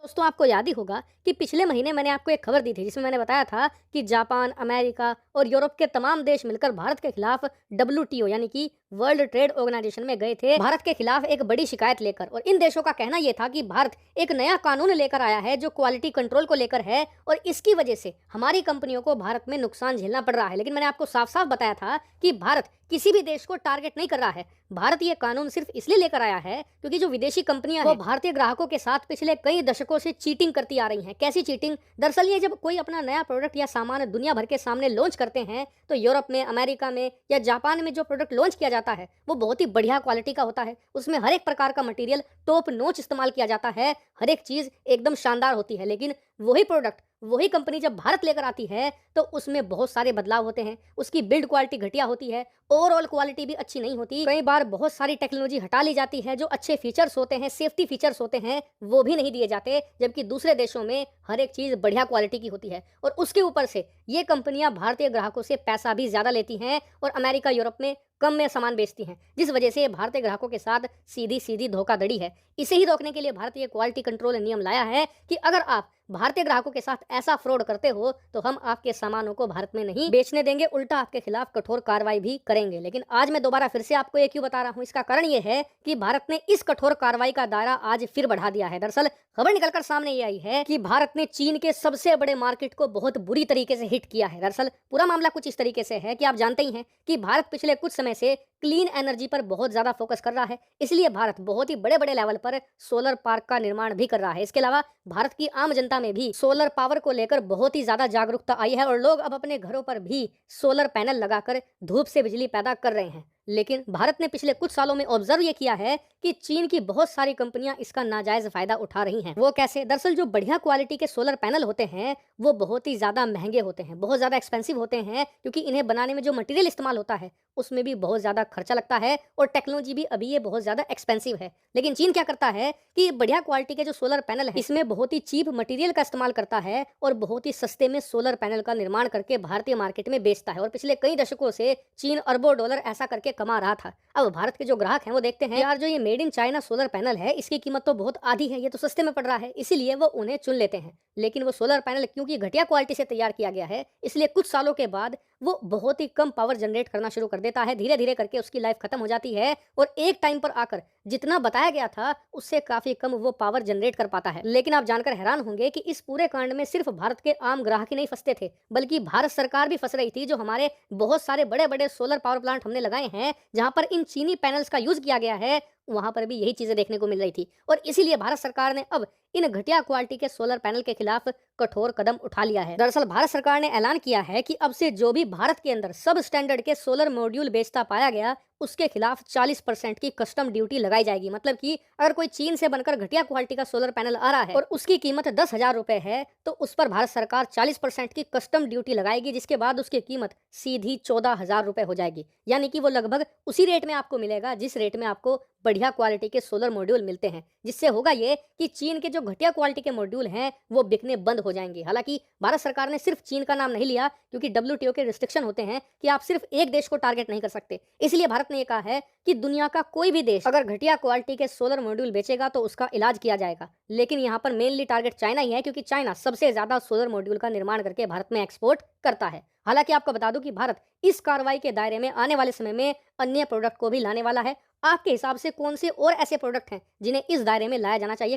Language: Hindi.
दोस्तों आपको याद ही होगा कि पिछले महीने मैंने आपको एक खबर दी थी जिसमें मैंने बताया था कि जापान, अमेरिका और यूरोप के तमाम देश मिलकर भारत के खिलाफ डब्ल्यूटीओ यानी कि वर्ल्ड ट्रेड ऑर्गेनाइजेशन में गए थे भारत के खिलाफ एक बड़ी शिकायत लेकर। और इन देशों का कहना यह था कि भारत एक नया कानून लेकर आया है जो क्वालिटी कंट्रोल को लेकर है और इसकी वजह से हमारी कंपनियों को भारत में नुकसान झेलना पड़ रहा है। लेकिन मैंने आपको साफ साफ बताया था कि भारत किसी भी देश को टारगेट नहीं कर रहा है। भारत ये कानून सिर्फ इसलिए लेकर आया है क्योंकि जो विदेशी कंपनियां हैं वो भारतीय ग्राहकों के साथ पिछले कई दशकों से चीटिंग करती आ रही हैं। कैसी चीटिंग? दरअसल ये जब कोई अपना नया प्रोडक्ट या सामान दुनिया भर के सामने लॉन्च करते हैं तो यूरोप में, अमेरिका में या जापान में जो प्रोडक्ट लॉन्च किया जाता है वो बहुत ही बढ़िया क्वालिटी का होता है। उसमें हर एक प्रकार का मटेरियल टॉप नॉच इस्तेमाल किया जाता है, हर एक चीज एकदम शानदार होती है। लेकिन वही प्रोडक्ट वही कंपनी जब भारत लेकर आती है तो उसमें बहुत सारे बदलाव होते हैं। उसकी बिल्ड क्वालिटी घटिया होती है, ओवरऑल क्वालिटी भी अच्छी नहीं होती। कई बार बहुत सारी टेक्नोलॉजी हटा ली जाती है, जो अच्छे फीचर्स होते हैं, सेफ्टी फीचर्स होते हैं, वो भी नहीं दिए जाते। जबकि दूसरे देशों में हर एक चीज बढ़िया क्वालिटी की होती है और उसके ऊपर से ये कंपनियां भारतीय ग्राहकों से पैसा भी ज्यादा लेती हैं और अमेरिका, यूरोप में कम में सामान बेचती हैं, जिस वजह से भारतीय ग्राहकों के साथ सीधी सीधी धोखाधड़ी है। इसे ही रोकने के लिए भारतीय क्वालिटी कंट्रोल नियम लाया है कि अगर आप भारतीय ग्राहकों के साथ ऐसा फ्रॉड करते हो तो हम आपके सामानों को भारत में नहीं बेचने देंगे, उल्टा आपके खिलाफ कठोर कार्रवाई भी करेंगे। लेकिन आज मैं दोबारा फिर से आपको ये क्यों बता रहा हूँ, इसका कारण ये है कि भारत ने इस कठोर कार्रवाई का दायरा आज फिर बढ़ा दिया है। दरअसल खबर निकलकर सामने ये आई है कि भारत ने चीन के सबसे बड़े मार्केट को बहुत बुरी तरीके से हिट किया है। दरअसल पूरा मामला कुछ इस तरीके से है कि आप जानते ही हैं कि भारत पिछले कुछ समय से क्लीन एनर्जी पर बहुत ज्यादा फोकस कर रहा है, इसलिए भारत बहुत ही बड़े बड़े लेवल पर सोलर पार्क का निर्माण भी कर रहा है। इसके अलावा भारत की आम जनता में भी सोलर पावर को लेकर बहुत ही ज्यादा जागरूकता आई है और लोग अब अपने घरों पर भी सोलर पैनल लगाकर धूप से बिजली पैदा कर रहे हैं। लेकिन भारत ने पिछले कुछ सालों में ऑब्जर्व ये किया है कि चीन की बहुत सारी कंपनियां इसका नाजायज फायदा उठा रही हैं। वो कैसे? दरअसल जो बढ़िया क्वालिटी के सोलर पैनल होते हैं वो बहुत ही ज्यादा महंगे होते हैं, बहुत ज्यादा एक्सपेंसिव होते हैं, क्योंकि इन्हें बनाने में जो मटेरियल इस्तेमाल होता है उसमें भी बहुत ज्यादा खर्चा लगता है और टेक्नोलॉजी भी अभी ये बहुत ज्यादा एक्सपेंसिव है। लेकिन चीन क्या करता है कि बढ़िया क्वालिटी के जो सोलर पैनल है इसमें बहुत ही चीप मटेरियल का इस्तेमाल करता है और बहुत ही सस्ते में सोलर पैनल का निर्माण करके भारतीय मार्केट में बेचता है। और पिछले कई दशकों से चीन अरबों डॉलर ऐसा करके कमा रहा था। अब भारत के जो ग्राहक हैं वो देखते हैं यार जो ये made in China solar panel है इसकी कीमत तो बहुत आधी है, ये तो सस्ते में पड़ रहा है, इसीलिए वो उन्हें चुन लेते हैं। लेकिन वो सोलर पैनल क्योंकि घटिया क्वालिटी से तैयार किया गया है इसलिए कुछ सालों के बाद वो बहुत ही कम पावर जनरेट करना शुरू कर देता है, धीरे धीरे करके उसकी लाइफ खत्म हो जाती है और एक टाइम पर आकर जितना बताया गया था उससे काफी कम वो पावर जनरेट कर पाता है। लेकिन आप जानकर हैरान होंगे कि इस पूरे कांड में सिर्फ भारत के आम ग्राहक ही नहीं फंसते थे, बल्कि भारत सरकार भी फंस रही थी। जो हमारे बहुत सारे बड़े बड़े सोलर पावर प्लांट हमने लगाए हैं जहां पर इन चीनी पैनल्स का यूज किया गया है, वहां पर भी यही चीजें देखने को मिल रही थी। और इसीलिए भारत सरकार ने अब इन घटिया क्वालिटी के सोलर पैनल के खिलाफ कठोर कदम उठा लिया है। दरअसल भारत सरकार ने ऐलान किया है कि अब से जो भी भारत के अंदर सब स्टैंडर्ड के सोलर मॉड्यूल बेचता पाया गया उसके खिलाफ 40% की कस्टम ड्यूटी लगाई जाएगी। मतलब कि अगर कोई चीन से बनकर घटिया क्वालिटी का सोलर पैनल आ रहा है और उसकी कीमत 10,000 रुपए है तो उस पर भारत सरकार 40% की कस्टम ड्यूटी लगाएगी, जिसके बाद उसकी कीमत सीधी 14,000 रुपए हो जाएगी। यानी कि वो लगभग उसी रेट में आपको मिलेगा जिस रेट में आपको बढ़िया क्वालिटी के सोलर मॉड्यूल मिलते हैं। जिससे होगा ये कि चीन के जो घटिया क्वालिटी के मॉड्यूल हैं वो बिकने बंद हो जाएंगे। हालांकि भारत सरकार ने सिर्फ चीन का नाम नहीं लिया क्योंकि डब्ल्यूटीओ के रिस्ट्रिक्शन होते हैं कि आप सिर्फ एक देश को टारगेट नहीं कर सकते। इसलिए भारत ने यह कहा है कि दुनिया का कोई भी देश अगर घटिया क्वालिटी के सोलर मॉड्यूल बेचेगा तो उसका इलाज किया जाएगा। लेकिन यहाँ पर मेनली टारगेट चाइना ही है क्योंकि चाइना सबसे ज्यादा सोलर मॉड्यूल का निर्माण करके भारत में एक्सपोर्ट करता है। हालांकि आपको बता दूं कि भारत इस कार्रवाई के दायरे में आने वाले समय में अन्य प्रोडक्ट को भी लाने वाला है। आपके हिसाब से कौन से और ऐसे प्रोडक्ट हैं जिन्हें इस दायरे में लाया जाना चाहिए?